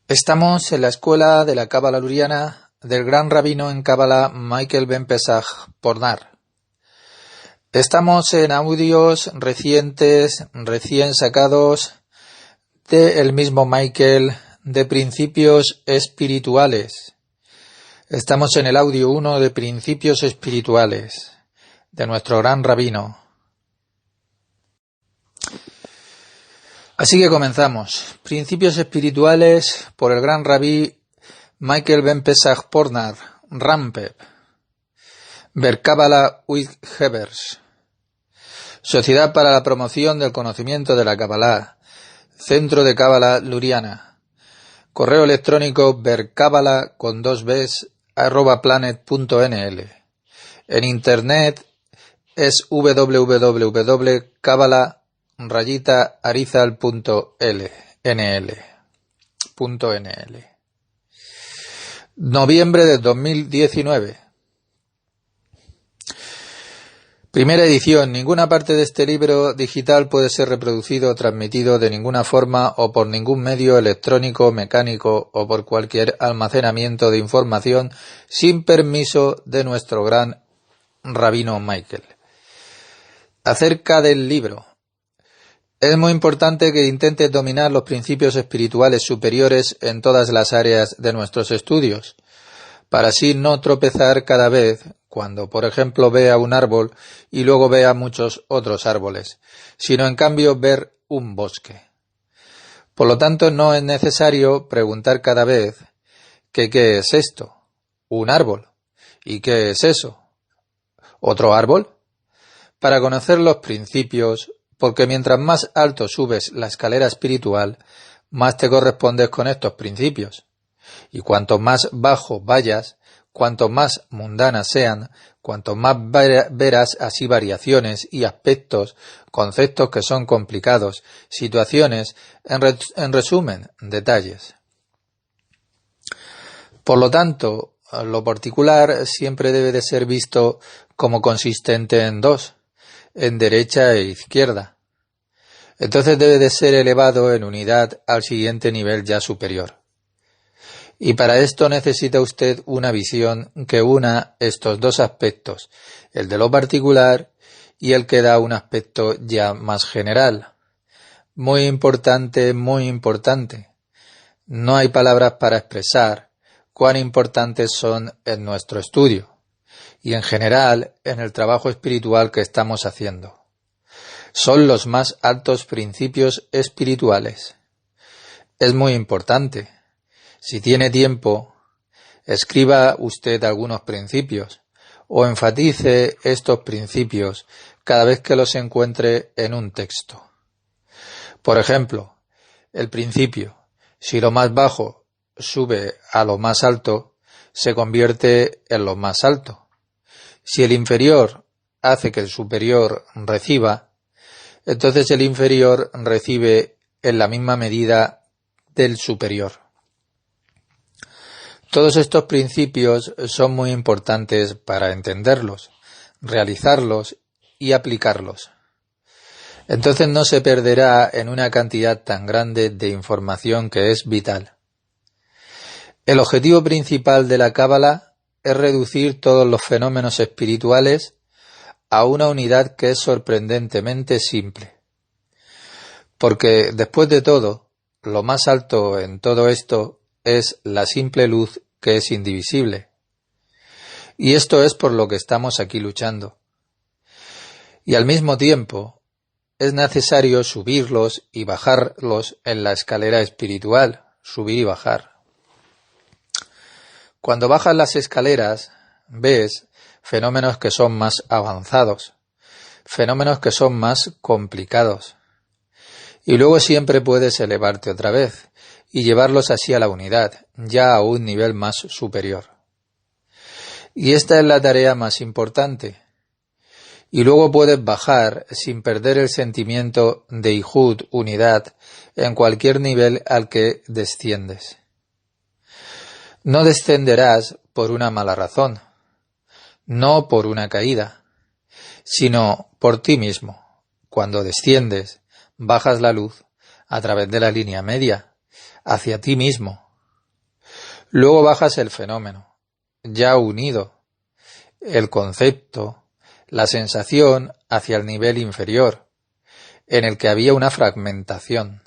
Estamos en la escuela de la Cábala Luriana del gran rabino en Cábala Michael Ben Pesach Pornar. Estamos en audios recientes, recién sacados del mismo Michael de principios espirituales. Estamos en el audio 1 de principios espirituales de nuestro gran rabino. Así que comenzamos. Principios espirituales por el gran rabí Michael Ben Pesach Pornar, Rampeb, Ber Cábala with Hebers, Sociedad para la Promoción del Conocimiento de la Cábala, Centro de Cábala Luriana, correo electrónico bercábala con 2 bs @planet.nl. En internet es www.kabala-arizal.nl. Noviembre de 2019. Primera edición. Ninguna parte de este libro digital puede ser reproducido o transmitido de ninguna forma o por ningún medio electrónico, mecánico o por cualquier almacenamiento de información sin permiso de nuestro gran rabino Michael. Acerca del libro. Es muy importante que intentes dominar los principios espirituales superiores en todas las áreas de nuestros estudios, para así no tropezar cada vez cuando, por ejemplo, vea un árbol y luego vea muchos otros árboles, sino en cambio ver un bosque. Por lo tanto, no es necesario preguntar cada vez que ¿qué es esto? Un árbol. ¿Y qué es eso? ¿Otro árbol? Para conocer los principios, porque mientras más alto subes la escalera espiritual, más te correspondes con estos principios. Y cuanto más bajo vayas, cuanto más mundanas sean, cuanto más verás así variaciones y aspectos, conceptos que son complicados, situaciones, en resumen, detalles. Por lo tanto, lo particular siempre debe de ser visto como consistente en dos, en derecha e izquierda. Entonces debe de ser elevado en unidad al siguiente nivel ya superior. Y para esto necesita usted una visión que una estos dos aspectos, el de lo particular y el que da un aspecto ya más general. Muy importante, muy importante. No hay palabras para expresar cuán importantes son en nuestro estudio y en general en el trabajo espiritual que estamos haciendo. Son los más altos principios espirituales. Es muy importante. Si tiene tiempo, escriba usted algunos principios o enfatice estos principios cada vez que los encuentre en un texto. Por ejemplo, el principio, si lo más bajo sube a lo más alto, se convierte en lo más alto. Si el inferior hace que el superior reciba, entonces el inferior recibe en la misma medida del superior. Todos estos principios son muy importantes para entenderlos, realizarlos y aplicarlos. Entonces no se perderá en una cantidad tan grande de información que es vital. El objetivo principal de la Cábala es reducir todos los fenómenos espirituales a una unidad que es sorprendentemente simple. Porque, después de todo, lo más alto en todo esto es la simple luz que es indivisible. Y esto es por lo que estamos aquí luchando. Y al mismo tiempo, es necesario subirlos y bajarlos en la escalera espiritual, subir y bajar. Cuando bajas las escaleras, ves fenómenos que son más avanzados, fenómenos que son más complicados. Y luego siempre puedes elevarte otra vez y llevarlos así a la unidad, ya a un nivel más superior. Y esta es la tarea más importante. Y luego puedes bajar sin perder el sentimiento de Ijud, unidad, en cualquier nivel al que desciendes. No descenderás por una mala razón, no por una caída, sino por ti mismo. Cuando desciendes, bajas la luz a través de la línea media, hacia ti mismo, Luego bajas el fenómeno, ya unido, el concepto, la sensación hacia el nivel inferior, en el que había una fragmentación.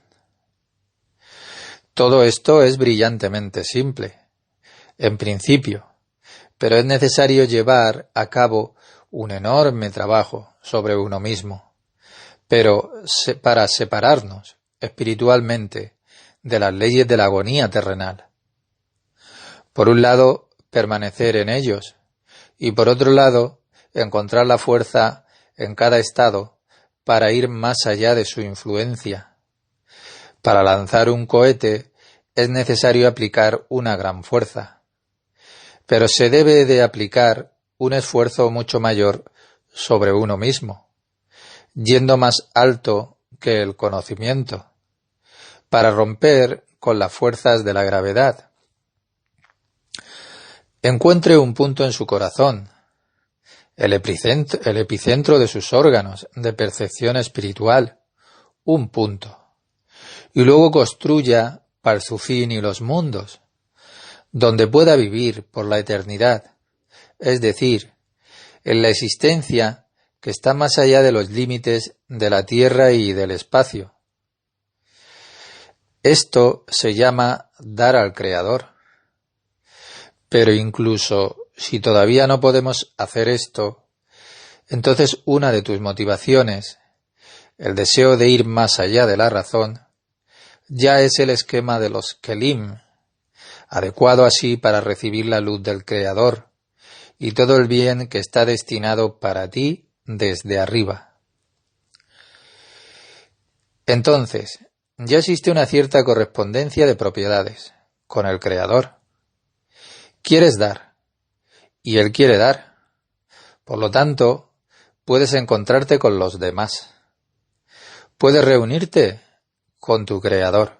Todo esto es brillantemente simple, en principio, pero es necesario llevar a cabo un enorme trabajo sobre uno mismo, pero para separarnos espiritualmente de las leyes de la agonía terrenal. Por un lado, permanecer en ellos, y por otro lado, encontrar la fuerza en cada estado para ir más allá de su influencia. Para lanzar un cohete es necesario aplicar una gran fuerza, pero se debe de aplicar un esfuerzo mucho mayor sobre uno mismo, yendo más alto que el conocimiento, para romper con las fuerzas de la gravedad. Encuentre un punto en su corazón, el epicentro de sus órganos de percepción espiritual, un punto, y luego construya Parzufín y los mundos, donde pueda vivir por la eternidad, es decir, en la existencia que está más allá de los límites de la tierra y del espacio. Esto se llama dar al Creador. Pero incluso si todavía no podemos hacer esto, entonces una de tus motivaciones, el deseo de ir más allá de la razón, ya es el esquema de los Kelim, adecuado así para recibir la luz del Creador y todo el bien que está destinado para ti desde arriba. Entonces, ya existe una cierta correspondencia de propiedades con el Creador. Quieres dar, y Él quiere dar. Por lo tanto, puedes encontrarte con los demás. Puedes reunirte con tu Creador.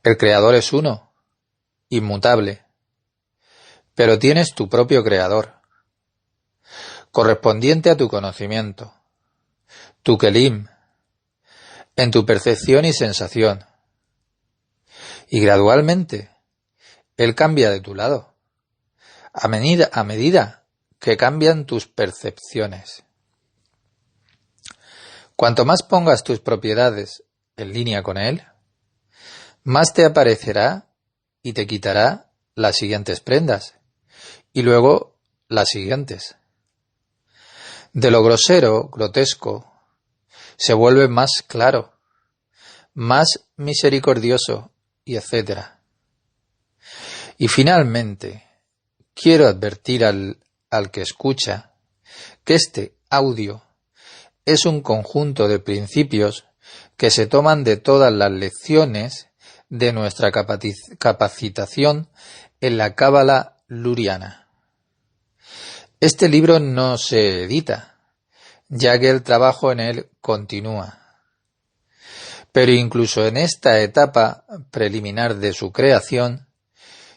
El Creador es uno, inmutable, pero tienes tu propio Creador, correspondiente a tu conocimiento, tu Kelim, en tu percepción y sensación. Y gradualmente, Él cambia de tu lado, a medida que cambian tus percepciones. Cuanto más pongas tus propiedades en línea con Él, más te aparecerá y te quitará las siguientes prendas, y luego las siguientes. De lo grosero, grotesco, se vuelve más claro, más misericordioso, y etcétera. Y finalmente, quiero advertir al que escucha que este audio es un conjunto de principios que se toman de todas las lecciones de nuestra capacitación en la Cábala luriana. Este libro no se edita, ya que el trabajo en él continúa. Pero incluso en esta etapa preliminar de su creación,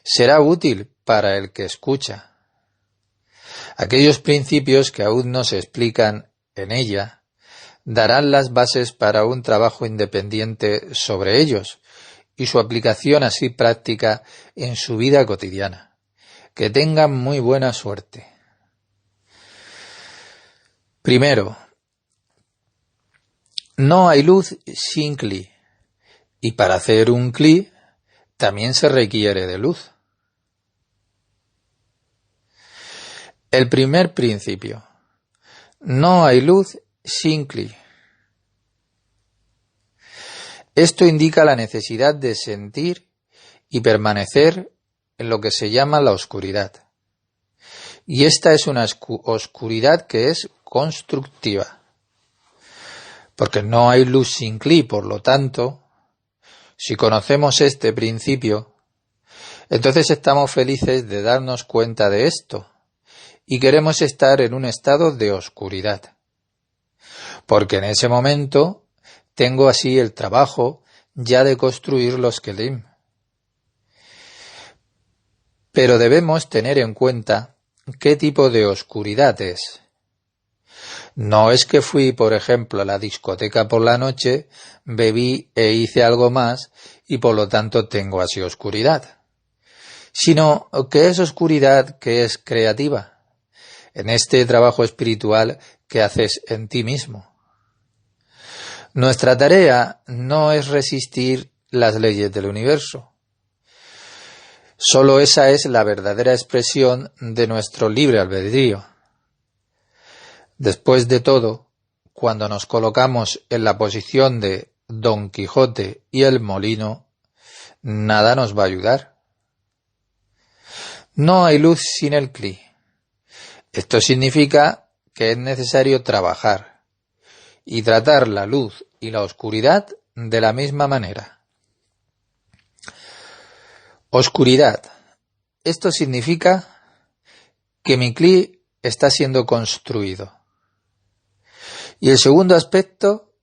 será útil para el que escucha. Aquellos principios que aún no se explican en ella darán las bases para un trabajo independiente sobre ellos y su aplicación así práctica en su vida cotidiana. Que tengan muy buena suerte. Primero, no hay luz sin Kli, y para hacer un Kli también se requiere de luz. El primer principio, no hay luz sin Kli. Esto indica la necesidad de sentir y permanecer en lo que se llama la oscuridad. Y esta es una oscuridad que es constructiva. Porque no hay luz sin Kli, por lo tanto, si conocemos este principio, entonces estamos felices de darnos cuenta de esto y queremos estar en un estado de oscuridad. Porque en ese momento tengo así el trabajo ya de construir los Kelim. Pero debemos tener en cuenta qué tipo de oscuridad es. No es que fui, por ejemplo, a la discoteca por la noche, bebí e hice algo más, y por lo tanto tengo así oscuridad, sino que es oscuridad que es creativa, en este trabajo espiritual que haces en ti mismo. Nuestra tarea no es resistir las leyes del universo. Solo esa es la verdadera expresión de nuestro libre albedrío. Después de todo, cuando nos colocamos en la posición de Don Quijote y el molino, nada nos va a ayudar. No hay luz sin el cli. Esto significa que es necesario trabajar y tratar la luz y la oscuridad de la misma manera. Oscuridad. Esto significa que mi cli está siendo construido. Y el segundo aspecto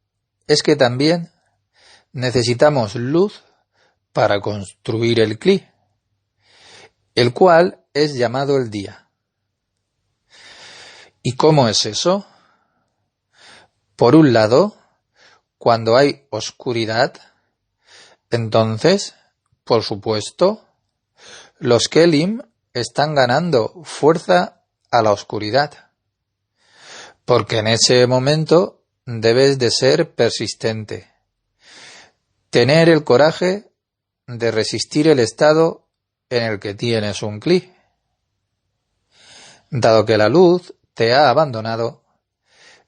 es que también necesitamos luz para construir el cli, el cual es llamado el día. ¿Y cómo es eso? Por un lado, cuando hay oscuridad, entonces, por supuesto, los kelim están ganando fuerza a la oscuridad, porque en ese momento debes de ser persistente, tener el coraje de resistir el estado en el que tienes un cli. Dado que la luz te ha abandonado,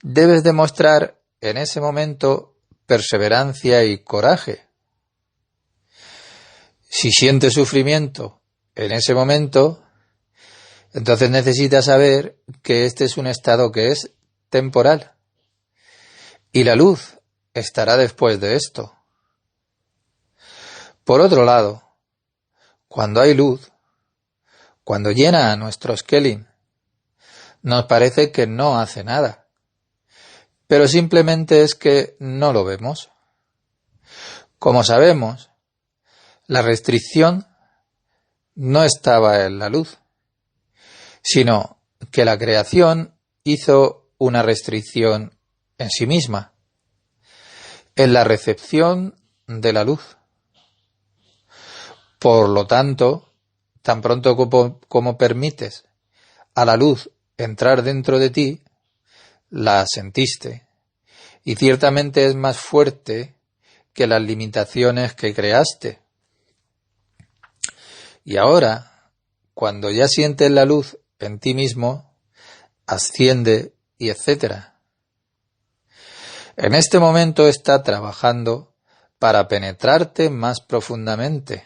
debes demostrar en ese momento perseverancia y coraje. Si sientes sufrimiento en ese momento, entonces necesitas saber que este es un estado que es temporal y la luz estará después de esto. Por otro lado, cuando hay luz, cuando llena a nuestros kelim, nos parece que no hace nada, pero simplemente es que no lo vemos. Como sabemos, la restricción no estaba en la luz, sino que la creación hizo una restricción en sí misma, en la recepción de la luz. Por lo tanto, tan pronto como permites a la luz entrar dentro de ti, la sentiste, y ciertamente es más fuerte que las limitaciones que creaste. Y ahora, cuando ya sientes la luz en ti mismo, asciende y etcétera. En este momento está trabajando para penetrarte más profundamente,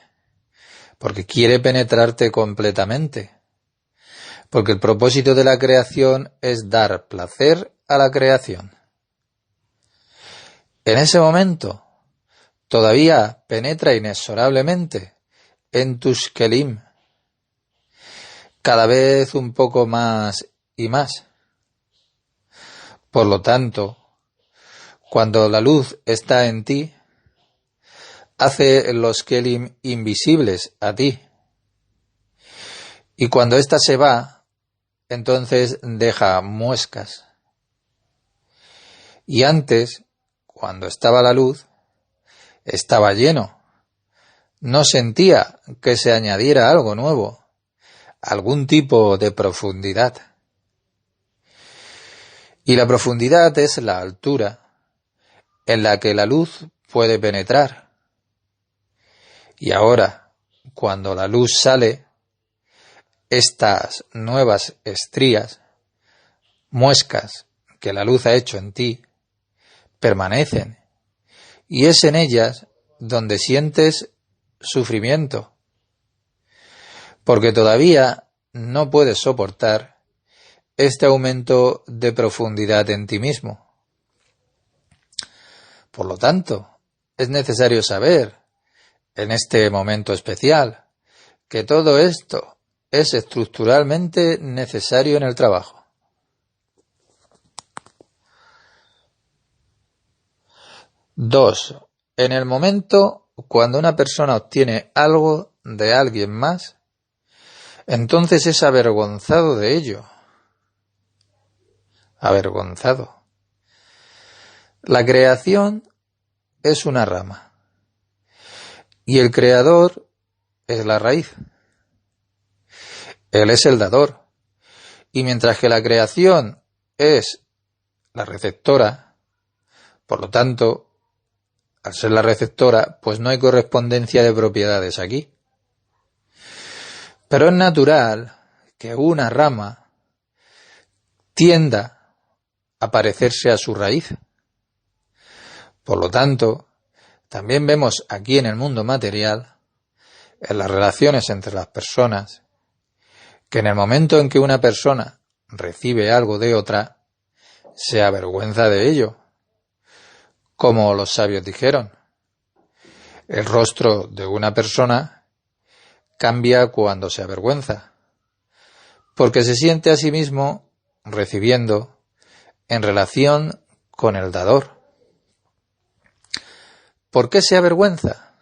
porque quiere penetrarte completamente, porque el propósito de la creación es dar placer a la creación. En ese momento, todavía penetra inexorablemente en tus kelim, cada vez un poco más y más. Por lo tanto, cuando la luz está en ti, hace los kelim invisibles a ti. Y cuando ésta se va, entonces deja muescas. Y antes, cuando estaba la luz, estaba lleno. No sentía que se añadiera algo nuevo, algún tipo de profundidad. Y la profundidad es la altura en la que la luz puede penetrar. Y ahora, cuando la luz sale, estas nuevas estrías, muescas que la luz ha hecho en ti, permanecen. Y es en ellas donde sientes sufrimiento, porque todavía no puedes soportar este aumento de profundidad en ti mismo. Por lo tanto, es necesario saber, en este momento especial, que todo esto es estructuralmente necesario en el trabajo. 2. En el momento cuando una persona obtiene algo de alguien más, entonces es avergonzado de ello. Avergonzado. La creación es una rama Y el creador es la raíz. Él es el dador. Y mientras que la creación es la receptora, por lo tanto, al ser la receptora, pues no hay correspondencia de propiedades aquí. Pero es natural que una rama tienda a parecerse a su raíz. Por lo tanto, también vemos aquí en el mundo material, en las relaciones entre las personas, que en el momento en que una persona recibe algo de otra, se avergüenza de ello. Como los sabios dijeron, el rostro de una persona cambia cuando se avergüenza, porque se siente a sí mismo recibiendo en relación con el dador. ¿Por qué se avergüenza?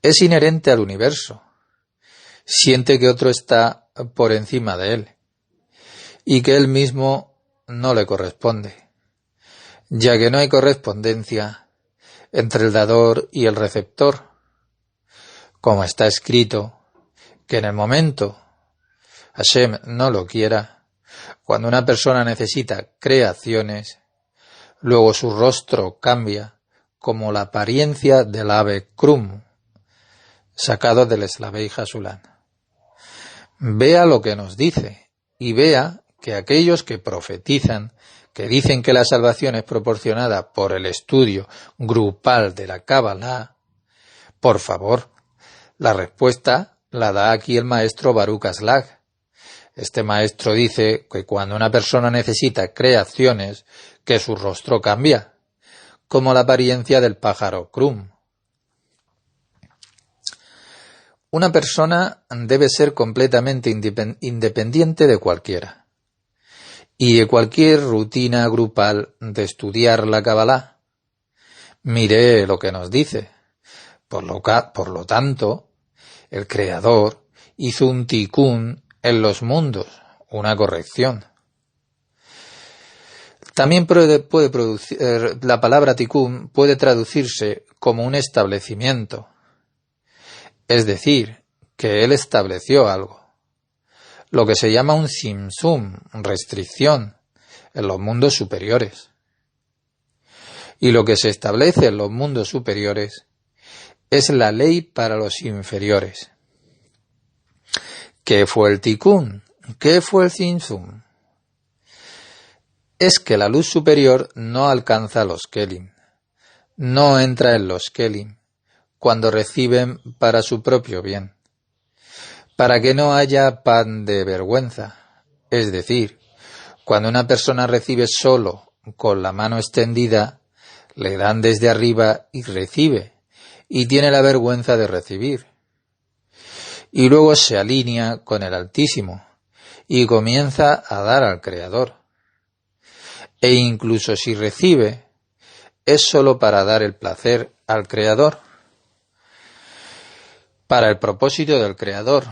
Es inherente al universo. Siente que otro está por encima de él y que él mismo no le corresponde, ya que no hay correspondencia entre el dador y el receptor, como está escrito que en el momento Hashem no lo quiera, cuando una persona necesita creaciones, luego su rostro cambia como la apariencia del ave Krum, sacado del Slavei Hasulán. Vea lo que nos dice y vea que aquellos que profetizan, que dicen que la salvación es proporcionada por el estudio grupal de la Kabbalah, por favor, la respuesta la da aquí el maestro Baruch Aslag. Este maestro dice que cuando una persona necesita creaciones, que su rostro cambia, como la apariencia del pájaro Krum. Una persona debe ser completamente independiente de cualquiera y de cualquier rutina grupal de estudiar la Kabbalah. Mire lo que nos dice. Por lo tanto, el Creador hizo un tikkun en los mundos, una corrección. También la palabra tikkun puede traducirse como un establecimiento. Es decir, que él estableció algo, lo que se llama un simsum, restricción, en los mundos superiores. Y lo que se establece en los mundos superiores es la ley para los inferiores. ¿Qué fue el tikkun? ¿Qué fue el simsum? Es que la luz superior no alcanza los kelim, no entra en los kelim, cuando reciben para su propio bien, para que no haya pan de vergüenza. Es decir, cuando una persona recibe solo con la mano extendida, le dan desde arriba y recibe, y tiene la vergüenza de recibir. Y luego se alinea con el Altísimo, y comienza a dar al Creador. E incluso si recibe, es solo para dar el placer al Creador, para el propósito del Creador,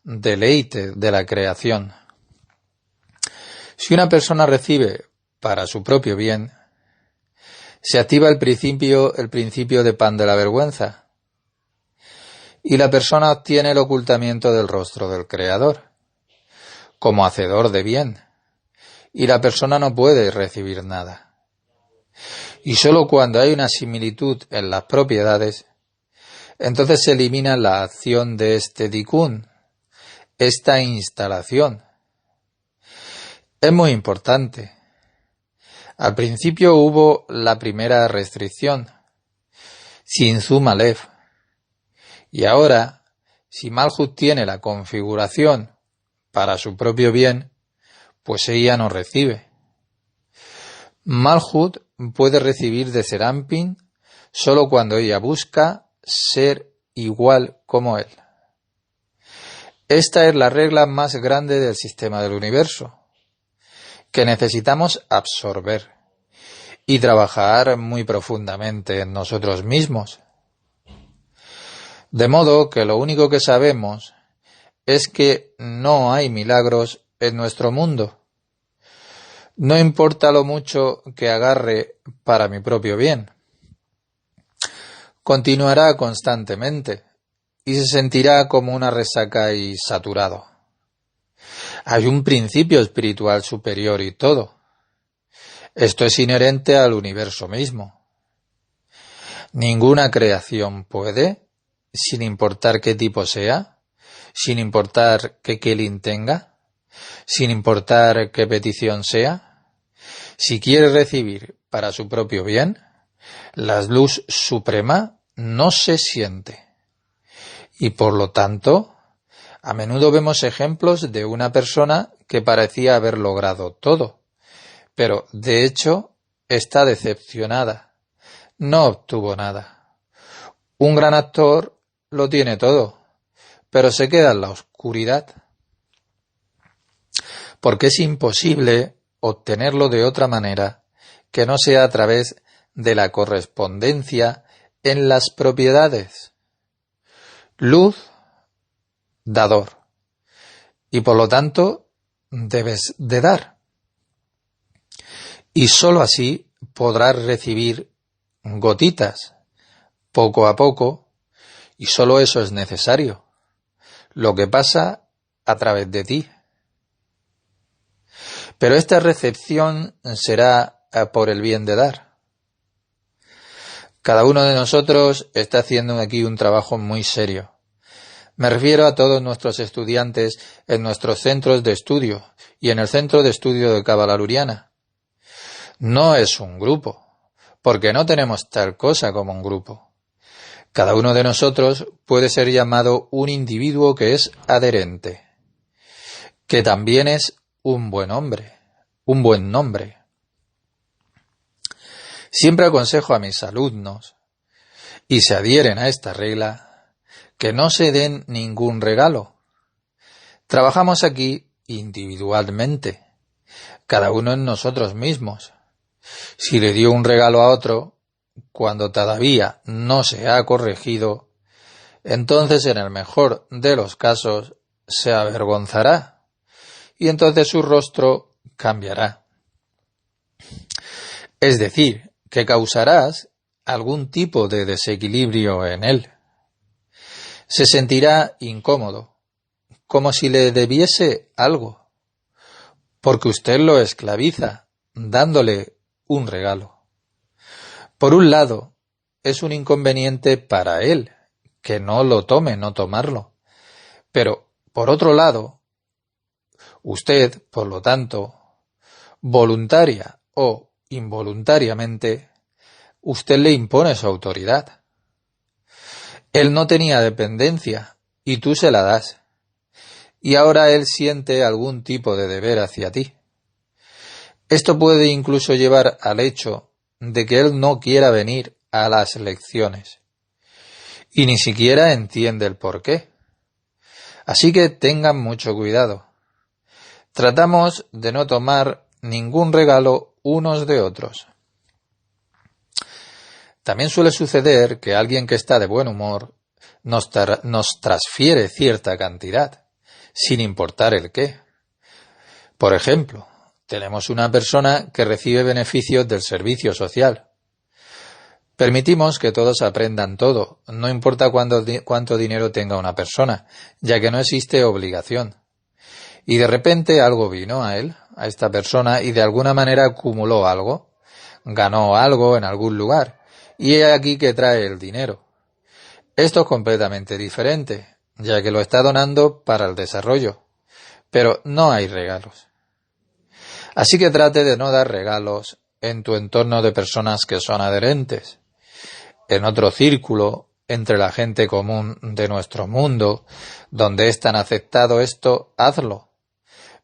deleite de la creación. Si una persona recibe para su propio bien, se activa el principio de pan de la vergüenza, y la persona obtiene el ocultamiento del rostro del Creador, como hacedor de bien, y la persona no puede recibir nada. Y sólo cuando hay una similitud en las propiedades, entonces se elimina la acción de este tikkun, esta instalación. Es muy importante. Al principio hubo la primera restricción, Simsum Aleph, y ahora, si Malhut tiene la configuración para su propio bien, pues ella no recibe. Malhut puede recibir de Serampin solo cuando ella busca ser igual como él. Esta es la regla más grande del sistema del universo, que necesitamos absorber y trabajar muy profundamente en nosotros mismos. De modo que lo único que sabemos es que no hay milagros en nuestro mundo. No importa lo mucho que agarre para mi propio bien. continuará constantemente y se sentirá como una resaca y saturado. Hay un principio espiritual superior y todo. Esto es inherente al universo mismo. Ninguna creación puede, sin importar qué tipo sea, sin importar qué Kelin tenga, sin importar qué petición sea, si quiere recibir para su propio bien, la luz suprema no se siente. Y por lo tanto, a menudo vemos ejemplos de una persona que parecía haber logrado todo, pero de hecho está decepcionada. No obtuvo nada. Un gran actor lo tiene todo, pero se queda en la oscuridad. Porque es imposible obtenerlo de otra manera que no sea a través de la correspondencia en las propiedades. Luz, dador. Y por lo tanto, debes de dar. Y sólo así podrás recibir gotitas, poco a poco, y sólo eso es necesario. Lo que pasa a través de ti. Pero esta recepción será por el bien de dar. Cada uno de nosotros está haciendo aquí un trabajo muy serio. Me refiero a todos nuestros estudiantes en nuestros centros de estudio y en el centro de estudio de Cábala Luriana. No es un grupo, porque no tenemos tal cosa como un grupo. Cada uno de nosotros puede ser llamado un individuo que es adherente, que también es un buen hombre, un buen nombre. Siempre aconsejo a mis alumnos, y se adhieren a esta regla, que no se den ningún regalo. Trabajamos aquí individualmente, cada uno en nosotros mismos. Si le dio un regalo a otro, cuando todavía no se ha corregido, entonces en el mejor de los casos se avergonzará y entonces su rostro cambiará. Es decir, que causarás algún tipo de desequilibrio en él. Se sentirá incómodo, como si le debiese algo, porque usted lo esclaviza dándole un regalo. Por un lado, es un inconveniente para él, que no lo tome, no tomarlo. Pero, por otro lado, usted, por lo tanto, voluntaria o involuntariamente, usted le impone su autoridad. Él no tenía dependencia y tú se la das. Y ahora él siente algún tipo de deber hacia ti. Esto puede incluso llevar al hecho de que él no quiera venir a las lecciones. Y ni siquiera entiende el porqué. Así que tengan mucho cuidado. Tratamos de no tomar ningún regalo unos de otros. También suele suceder que alguien que está de buen humor nos transfiere cierta cantidad, sin importar el qué. Por ejemplo, tenemos una persona que recibe beneficios del servicio social. Permitimos que todos aprendan todo, no importa cuánto dinero tenga una persona, ya que no existe obligación. Y de repente algo vino a él, a esta persona, y de alguna manera acumuló algo, ganó algo en algún lugar, y he aquí que trae el dinero. Esto es completamente diferente, ya que lo está donando para el desarrollo, pero no hay regalos. Así que trate de no dar regalos en tu entorno de personas que son adherentes. En otro círculo, entre la gente común de nuestro mundo, donde es tan aceptado esto, hazlo.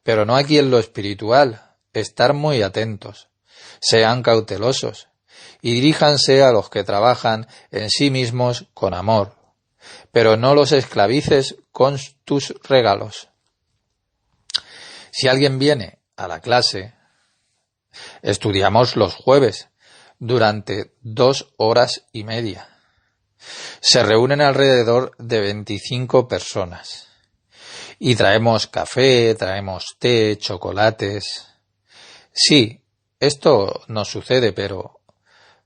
Pero no aquí en lo espiritual, estar muy atentos, sean cautelosos y diríjanse a los que trabajan en sí mismos con amor, pero no los esclavices con tus regalos. Si alguien viene a la clase, estudiamos los jueves durante 2 horas y media. Se reúnen alrededor de 25 personas. Y traemos café, traemos té, chocolates. Sí, esto nos sucede, pero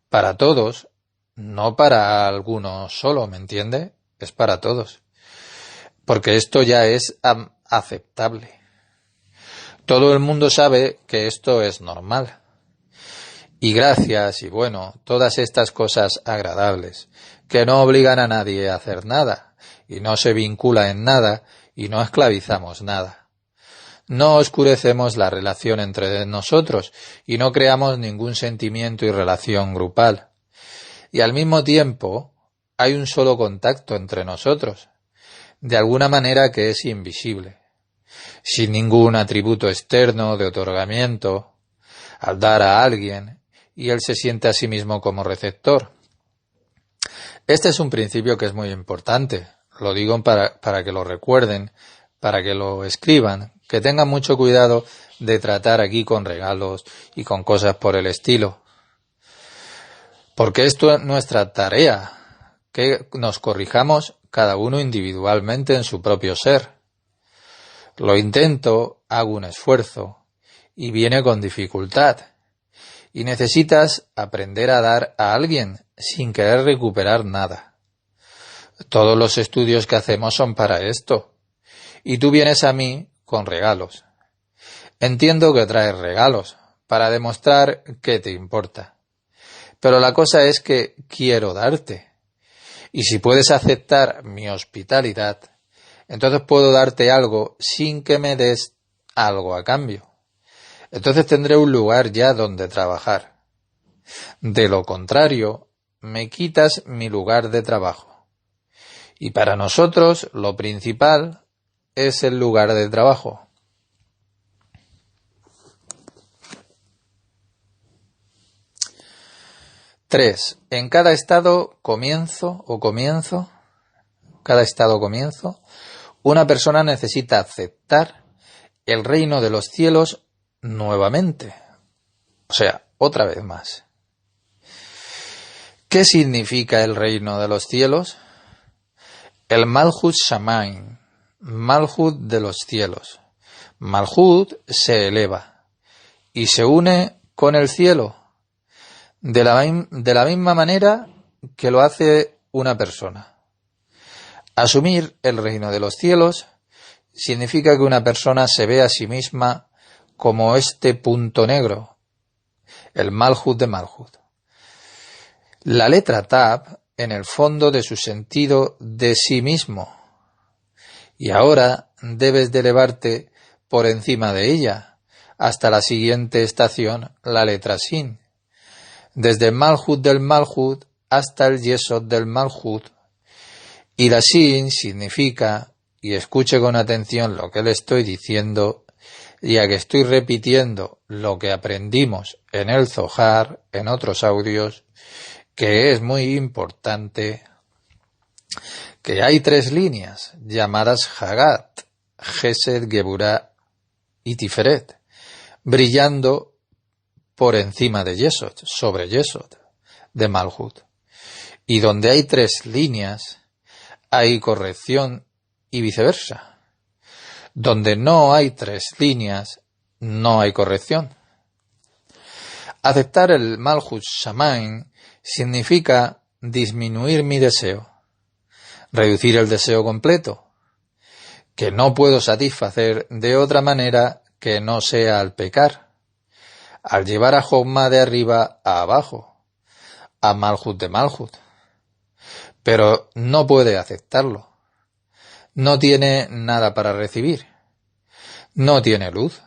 para todos no para algunos solo, ¿me entiende? Es para todos. Porque esto ya es aceptable. Todo el mundo sabe que esto es normal. Y gracias y bueno, todas estas cosas agradables, que no obligan a nadie a hacer nada, y no se vincula en nada, y no esclavizamos nada. No oscurecemos la relación entre nosotros, y no creamos ningún sentimiento y relación grupal. Y al mismo tiempo, hay un solo contacto entre nosotros, de alguna manera que es invisible, sin ningún atributo externo de otorgamiento, al dar a alguien, y él se siente a sí mismo como receptor. Este es un principio que es muy importante, lo digo para que lo recuerden, para que lo escriban, que tengan mucho cuidado de tratar aquí con regalos y con cosas por el estilo. Porque esto es nuestra tarea, que nos corrijamos cada uno individualmente en su propio ser. Lo intento, hago un esfuerzo, y viene con dificultad. Y necesitas aprender a dar a alguien sin querer recuperar nada. Todos los estudios que hacemos son para esto. Y tú vienes a mí con regalos. Entiendo que traes regalos para demostrar que te importa. Pero la cosa es que quiero darte. Y si puedes aceptar mi hospitalidad, entonces puedo darte algo sin que me des algo a cambio. Entonces tendré un lugar ya donde trabajar. De lo contrario, me quitas mi lugar de trabajo. Y para nosotros lo principal es el lugar de trabajo. Tres. En cada estado comienzo, una persona necesita aceptar el reino de los cielos nuevamente. O sea, otra vez más. ¿Qué significa el reino de los cielos? El Malhut Shamaim, Malhut de los cielos. Malhut se eleva y se une con el cielo de la misma manera que lo hace una persona. Asumir el reino de los cielos significa que una persona se ve a sí misma como este punto negro, el Malhut de Malhut. La letra Tab en el fondo de su sentido de sí mismo. Y ahora debes de elevarte por encima de ella, hasta la siguiente estación, la letra Sin. Desde el Malhut del Malhut hasta el Yesod del Malhut. Y la Sin significa, y escuche con atención lo que le estoy diciendo, ya que estoy repitiendo lo que aprendimos en el Zohar, en otros audios, que es muy importante, que hay 3 líneas llamadas Hagat, Gesed, Geburah y Tiferet, brillando por encima de Yesod, sobre Yesod, de Malhut. Y donde hay 3 líneas, hay corrección y viceversa. Donde no hay 3 líneas, no hay corrección. Aceptar el Malhut Shamaim significa disminuir mi deseo, reducir el deseo completo, que no puedo satisfacer de otra manera que no sea al pecar, al llevar a Jochma de arriba a abajo, a Malhut de Malhut. Pero no puede aceptarlo. No tiene nada para recibir. No tiene luz.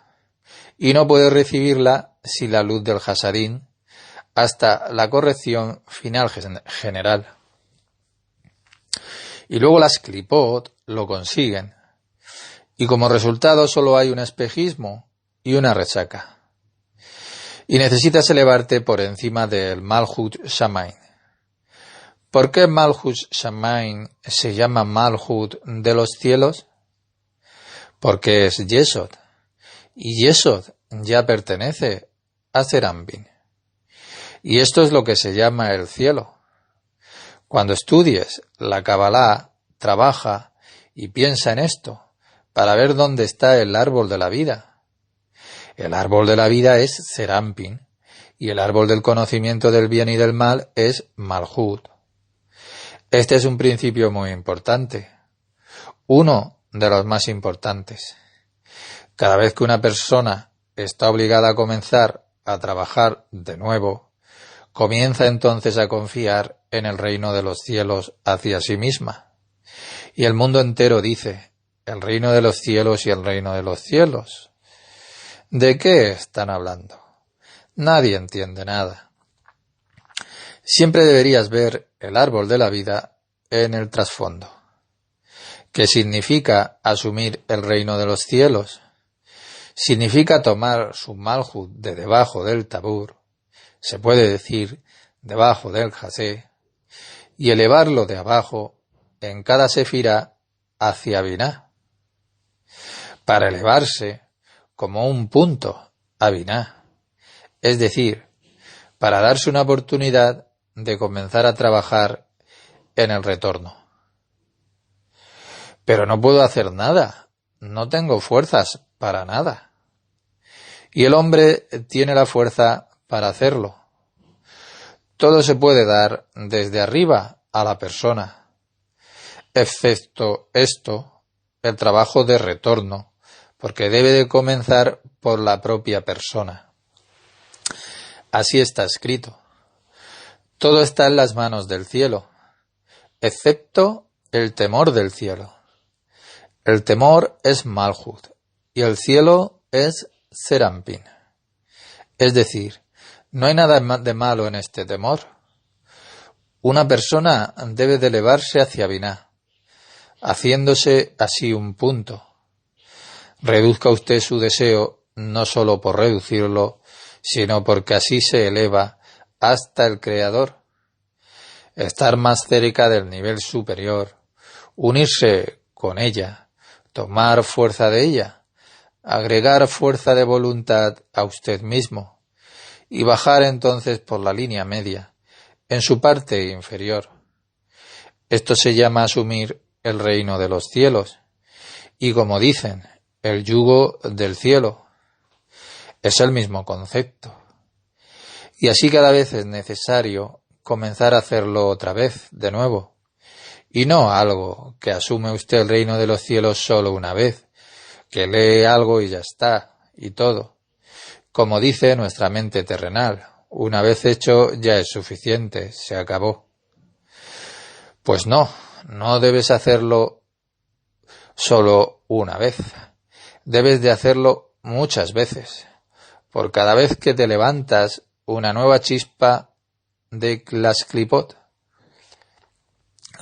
Y no puede recibirla sin la luz del Hasadín hasta la corrección final general. Y luego las Klipot lo consiguen. Y como resultado solo hay un espejismo y una resaca. Y necesitas elevarte por encima del Malhut Shamaim. ¿Por qué Malhut Shamaim se llama Malhut de los cielos? Porque es Yesod. Y Yesod ya pertenece a Serambin. Y esto es lo que se llama el cielo. Cuando estudies la Kabbalah, trabaja y piensa en esto para ver dónde está el árbol de la vida. El árbol de la vida es Serampin, y el árbol del conocimiento del bien y del mal es Malhut. Este es un principio muy importante, uno de los más importantes. Cada vez que una persona está obligada a comenzar a trabajar de nuevo, comienza entonces a confiar en el reino de los cielos hacia sí misma. Y el mundo entero dice, el reino de los cielos y el reino de los cielos. ¿De qué están hablando? Nadie entiende nada. Siempre deberías ver el árbol de la vida en el trasfondo. ¿Qué significa asumir el reino de los cielos? Significa tomar su Malhut de debajo del Tabur, se puede decir debajo del Jasé, y elevarlo de abajo en cada sefirá hacia Binah, para elevarse como un punto a Binah, es decir, para darse una oportunidad de comenzar a trabajar en el retorno. Pero no puedo hacer nada, no tengo fuerzas para nada. Y el hombre tiene la fuerza para hacerlo. Todo se puede dar desde arriba a la persona, excepto esto, el trabajo de retorno, porque debe de comenzar por la propia persona. Así está escrito. Todo está en las manos del cielo, excepto el temor del cielo. El temor es Malhut y el cielo es Serampín. Es decir, no hay nada de malo en este temor. Una persona debe de elevarse hacia Binah, haciéndose así un punto. Reduzca usted su deseo no solo por reducirlo, sino porque así se eleva hasta el Creador. Estar más cerca del nivel superior, unirse con ella, tomar fuerza de ella, agregar fuerza de voluntad a usted mismo y bajar entonces por la línea media, en su parte inferior. Esto se llama asumir el reino de los cielos y, como dicen, el yugo del cielo. Es el mismo concepto. Y así cada vez es necesario comenzar a hacerlo otra vez, de nuevo, y no algo que asume usted el reino de los cielos solo una vez, que lee algo y ya está, y todo. Como dice nuestra mente terrenal, una vez hecho ya es suficiente, se acabó. Pues no, no debes hacerlo solo una vez, debes de hacerlo muchas veces. Por cada vez que te levantas una nueva chispa de las Klipot,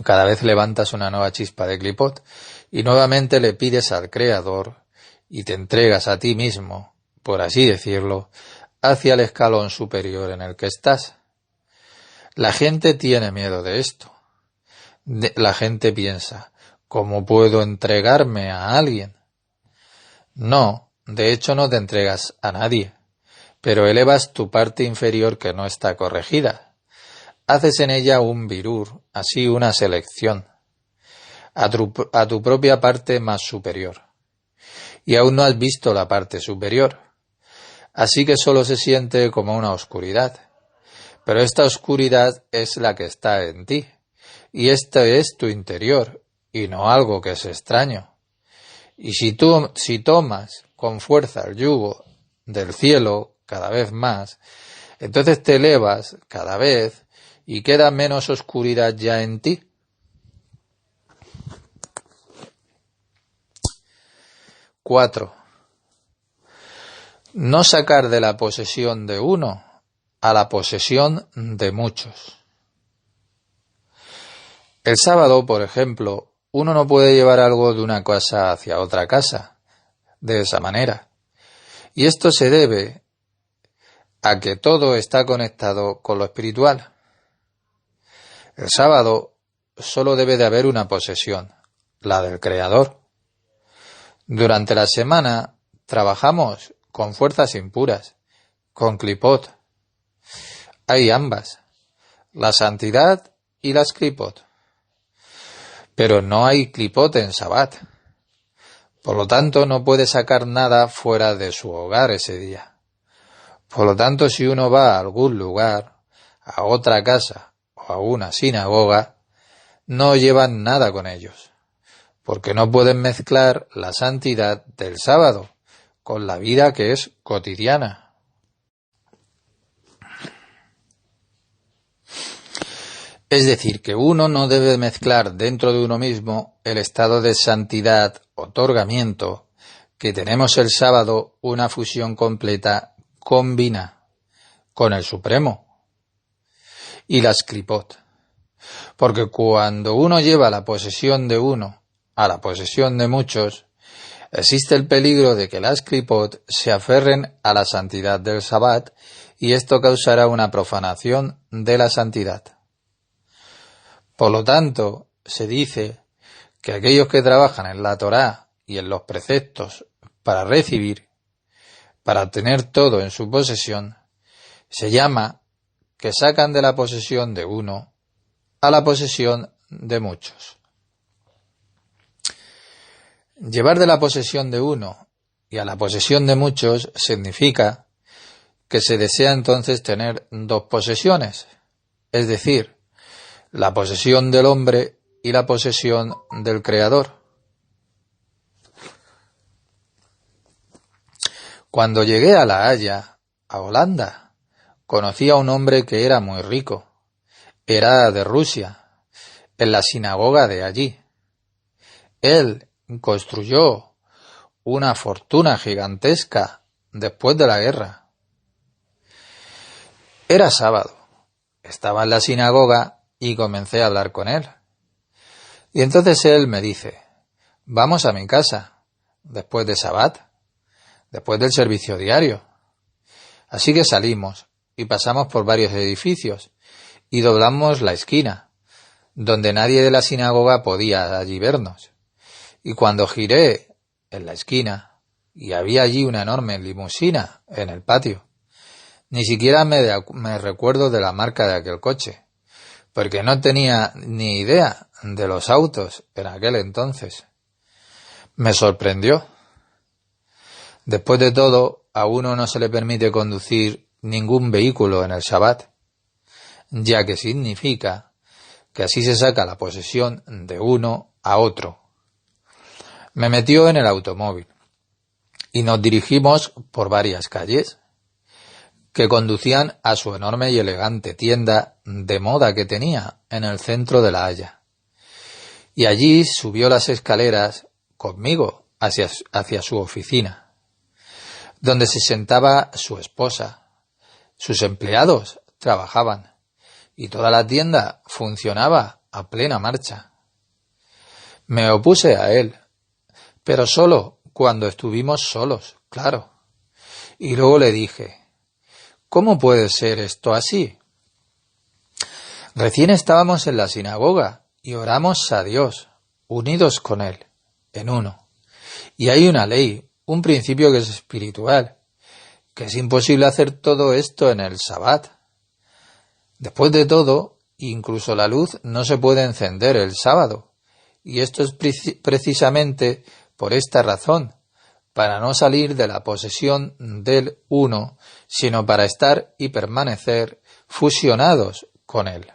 cada vez levantas una nueva chispa de Klipot y nuevamente le pides al Creador y te entregas a ti mismo, por así decirlo, hacia el escalón superior en el que estás. La gente tiene miedo de esto. La gente piensa, ¿cómo puedo entregarme a alguien? No, de hecho no te entregas a nadie, pero elevas tu parte inferior que no está corregida. Haces en ella un birur, así una selección, a tu propia parte más superior. Y aún no has visto la parte superior, así que solo se siente como una oscuridad. Pero esta oscuridad es la que está en ti, y este es tu interior, y no algo que es extraño. Y si tomas con fuerza el yugo del cielo cada vez más, entonces te elevas cada vez y queda menos oscuridad ya en ti. 4. No sacar de la posesión de uno a la posesión de muchos. El sábado, por ejemplo, uno no puede llevar algo de una casa hacia otra casa, de esa manera. Y esto se debe a que todo está conectado con lo espiritual. El sábado solo debe de haber una posesión, la del Creador. Durante la semana trabajamos con fuerzas impuras, con Klipot. Hay ambas, la santidad y las Klipot. Pero no hay Klipot en Sabbat. Por lo tanto, no puede sacar nada fuera de su hogar ese día. Por lo tanto, si uno va a algún lugar, a otra casa o a una sinagoga, no llevan nada con ellos, porque no pueden mezclar la santidad del sábado con la vida que es cotidiana. Es decir, que uno no debe mezclar dentro de uno mismo el estado de santidad, otorgamiento, que tenemos el sábado, una fusión completa combina con el Supremo y la Sklipot. Porque cuando uno lleva la posesión de uno a la posesión de muchos, existe el peligro de que las Sklipot se aferren a la santidad del Sabbat y esto causará una profanación de la santidad. Por lo tanto, se dice que aquellos que trabajan en la Torá y en los preceptos para recibir, para tener todo en su posesión, se llama que sacan de la posesión de uno a la posesión de muchos. Llevar de la posesión de uno y a la posesión de muchos significa que se desea entonces tener dos posesiones, es decir, la posesión del hombre y la posesión del Creador. Cuando llegué a La Haya, a Holanda, conocí a un hombre que era muy rico. Era de Rusia, en la sinagoga de allí. Él construyó una fortuna gigantesca después de la guerra. Era sábado. Estaba en la sinagoga y comencé a hablar con él. Y entonces él me dice, vamos a mi casa, después de Sabbat, después del servicio diario. Así que salimos y pasamos por varios edificios y doblamos la esquina, donde nadie de la sinagoga podía allí vernos. Y cuando giré en la esquina, y había allí una enorme limusina en el patio, ni siquiera me recuerdo de la marca de aquel coche, porque no tenía ni idea de los autos en aquel entonces. Me sorprendió. Después de todo, a uno no se le permite conducir ningún vehículo en el Shabbat, ya que significa que así se saca la posesión de uno a otro. Me metió en el automóvil y nos dirigimos por varias calles que conducían a su enorme y elegante tienda de moda que tenía en el centro de La Haya. Y allí subió las escaleras conmigo hacia su oficina, donde se sentaba su esposa. Sus empleados trabajaban y toda la tienda funcionaba a plena marcha. Me opuse a él, pero solo cuando estuvimos solos, claro. Y luego le dije, ¿cómo puede ser esto así? Recién estábamos en la sinagoga y oramos a Dios, unidos con Él, en uno. Y hay una ley, un principio que es espiritual, que es imposible hacer todo esto en el Sabbat. Después de todo, incluso la luz no se puede encender el sábado. Y esto es precisamente por esta razón, para no salir de la posesión del uno, sino para estar y permanecer fusionados con él.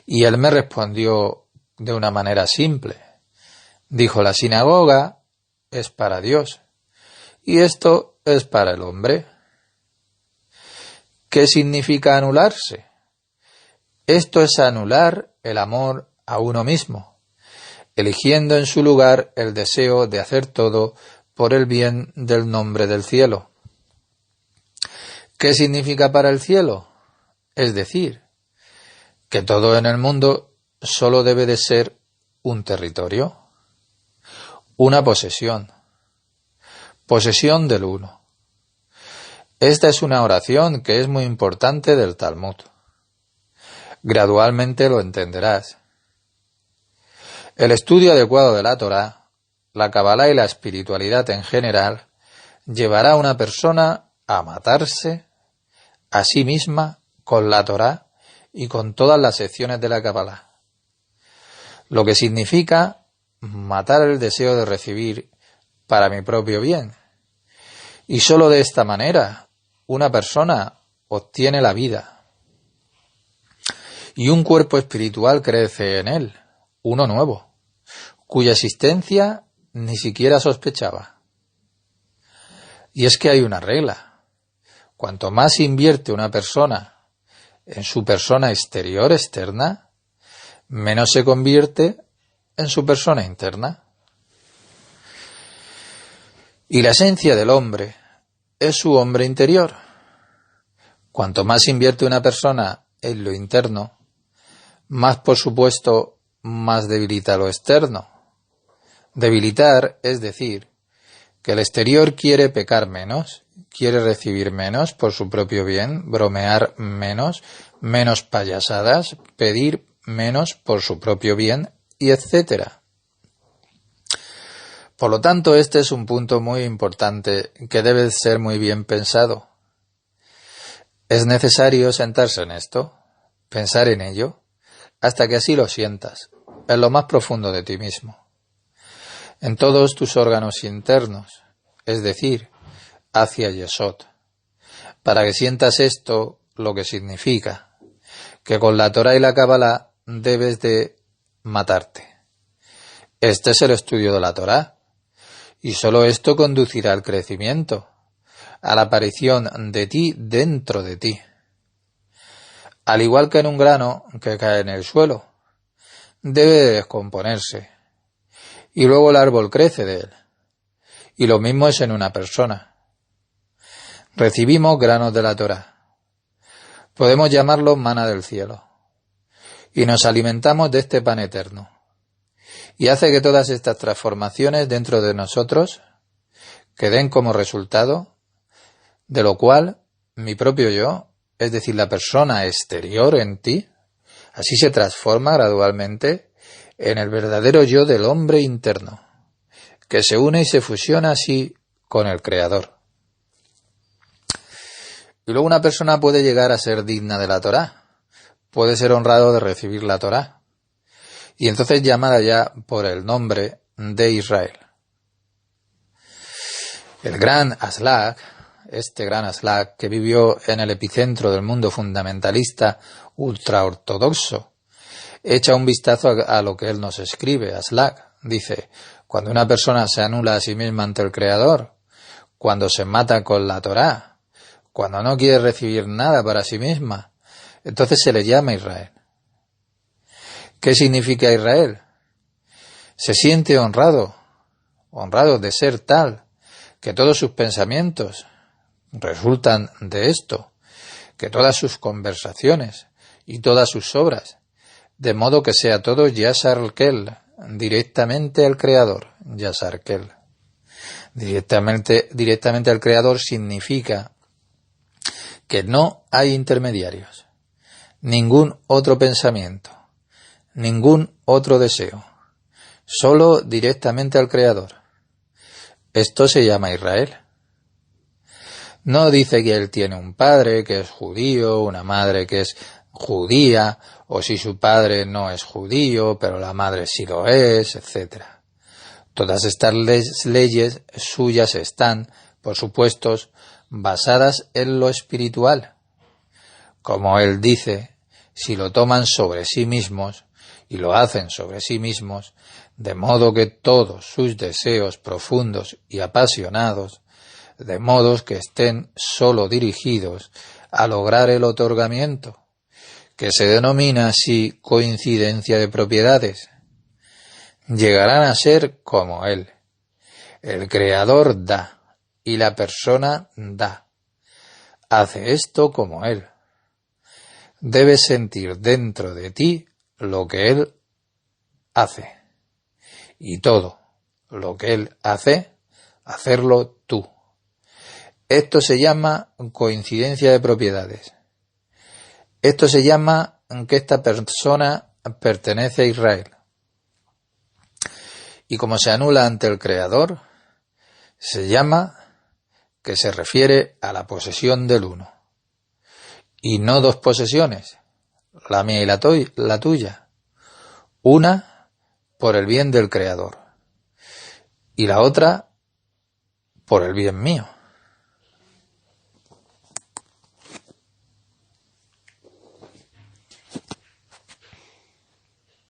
Y él me respondió de una manera simple. Dijo, la sinagoga es para Dios y esto es para el hombre. ¿Qué significa anularse? Esto es anular el amor a uno mismo, eligiendo en su lugar el deseo de hacer todo por el bien del nombre del cielo. ¿Qué significa para el cielo? Es decir, que todo en el mundo solo debe de ser un territorio, una posesión del uno. Esta es una oración que es muy importante del Talmud. Gradualmente lo entenderás. El estudio adecuado de la Torá, la Kabbalah y la espiritualidad en general llevará a una persona a matarse a sí misma con la Torá y con todas las secciones de la Kabbalah. Lo que significa matar el deseo de recibir para mi propio bien. Y sólo de esta manera una persona obtiene la vida y un cuerpo espiritual crece en él, uno nuevo, cuya existencia ni siquiera sospechaba. Y es que hay una regla. Cuanto más invierte una persona en su persona exterior, externa, menos se convierte en su persona interna. Y la esencia del hombre es su hombre interior. Cuanto más invierte una persona en lo interno, más, por supuesto, más debilita lo externo. Debilitar es decir, que el exterior quiere pecar menos, quiere recibir menos por su propio bien, bromear menos, menos payasadas, pedir menos por su propio bien, y etcétera. Por lo tanto, este es un punto muy importante que debe ser muy bien pensado. Es necesario sentarse en esto, pensar en ello, hasta que así lo sientas, en lo más profundo de ti mismo, en todos tus órganos internos, es decir, hacia Yesod, para que sientas esto lo que significa, que con la Torá y la Kabbalah debes de matarte. Este es el estudio de la Torá. Y solo esto conducirá al crecimiento, a la aparición de ti dentro de ti. Al igual que en un grano que cae en el suelo, debe de descomponerse, y luego el árbol crece de él. Y lo mismo es en una persona. Recibimos granos de la Torá. Podemos llamarlos maná del cielo. Y nos alimentamos de este pan eterno. Y hace que todas estas transformaciones dentro de nosotros que den como resultado, de lo cual mi propio yo, es decir, la persona exterior en ti, así se transforma gradualmente en el verdadero yo del hombre interno, que se une y se fusiona así con el Creador. Y luego una persona puede llegar a ser digna de la Torá, puede ser honrado de recibir la Torá, y entonces llamada ya por el nombre de Israel. El gran Aslak, este gran Aslak que vivió en el epicentro del mundo fundamentalista ultraortodoxo, echa un vistazo a lo que él nos escribe. Aslak dice, cuando una persona se anula a sí misma ante el Creador, cuando se mata con la Torá, cuando no quiere recibir nada para sí misma, entonces se le llama Israel. ¿Qué significa Israel? Se siente honrado de ser tal, que todos sus pensamientos resultan de esto, que todas sus conversaciones y todas sus obras, de modo que sea todo Yashar Kel, directamente al Creador, Yashar Kel. Directamente al Creador significa que no hay intermediarios, ningún otro pensamiento, ningún otro deseo, solo directamente al Creador. Esto se llama Israel. No dice que él tiene un padre que es judío, una madre que es judía, o si su padre no es judío, pero la madre sí lo es, etc. Todas estas leyes suyas están, por supuesto, basadas en lo espiritual. Como él dice, si lo toman sobre sí mismos, y lo hacen sobre sí mismos, de modo que todos sus deseos profundos y apasionados, de modos que estén sólo dirigidos a lograr el otorgamiento, que se denomina así coincidencia de propiedades, llegarán a ser como él. El Creador da, y la persona da. Hace esto como él. Debes sentir dentro de ti lo que él hace. Y todo lo que él hace, hacerlo tú. Esto se llama coincidencia de propiedades. Esto se llama que esta persona pertenece a Israel. Y como se anula ante el Creador, se llama que se refiere a la posesión del uno. Y no dos posesiones, la mía y la tuya. Una por el bien del Creador y la otra por el bien mío.